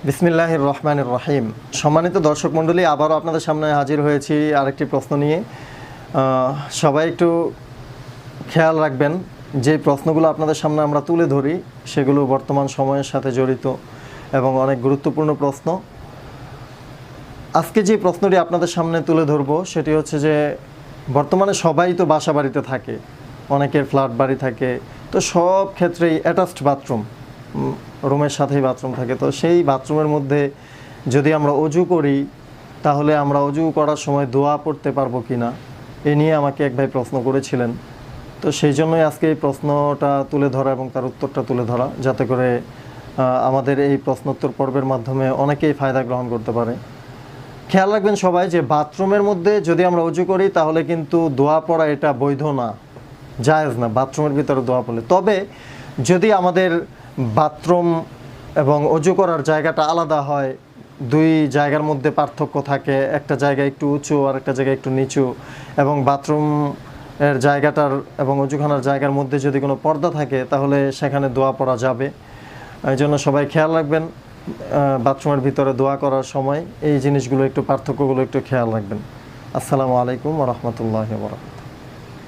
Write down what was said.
বিসমিল্লাহির রহমানির রহিম। সম্মানিত দর্শক মণ্ডলী, আবারও আপনাদের সামনে হাজির হয়েছি আরেকটি প্রশ্ন নিয়ে। সবাই একটু খেয়াল রাখবেন, যে প্রশ্নগুলো আপনাদের সামনে আমরা তুলে ধরি সেগুলো বর্তমান সময়ের সাথে জড়িত এবং অনেক গুরুত্বপূর্ণ প্রশ্ন। আজকে যে প্রশ্নটি আপনাদের সামনে তুলে ধরব সেটি হচ্ছে যে বর্তমানে সবাই তো বাসা বাড়িতে থাকে, অনেকের ফ্ল্যাট বাড়ি থাকে, তো সব ক্ষেত্রেই অ্যাটাচড বাথরুম, রুমের সাথেই বাথরুম থাকে। তো সেই বাথরুমের মধ্যে যদি আমরা অজু করি তাহলে আমরা অজু করার সময় দোয়া পড়তে পারবো কি না, এ নিয়ে আমাকে এক ভাই প্রশ্ন করেছিলেন। তো সেই জন্যই আজকে এই প্রশ্নটা তুলে ধরা এবং তার উত্তরটা তুলে ধরা, যাতে করে আমাদের এই প্রশ্নোত্তর পর্বের মাধ্যমে অনেকেই ফায়দা গ্রহণ করতে পারে। খেয়াল রাখবেন সবাই যে বাথরুমের মধ্যে যদি আমরা অজু করি তাহলে কিন্তু দোয়া পড়া এটা বৈধ না, জায়েজ না বাথরুমের ভিতরে দোয়া পড়লে। তবে যদি আমাদের বাথরুম এবং অজু করার জায়গাটা আলাদা হয়, দুই জায়গার মধ্যে পার্থক্য থাকে, একটা জায়গায় একটু উঁচু আর একটা জায়গায় একটু নিচু, এবং বাথরুম এর জায়গাটার এবং অজুখানার জায়গার মধ্যে যদি কোনো পর্দা থাকে তাহলে সেখানে দোয়া পড়া যাবে। এই জন্য সবাই খেয়াল রাখবেন, বাথরুমের ভিতরে দোয়া করার সময় এই জিনিসগুলো একটু, পার্থক্যগুলো একটু খেয়াল রাখবেন। আসসালামু আলাইকুম ওয়া রাহমাতুল্লাহি ওয়া বারাকাতুহু।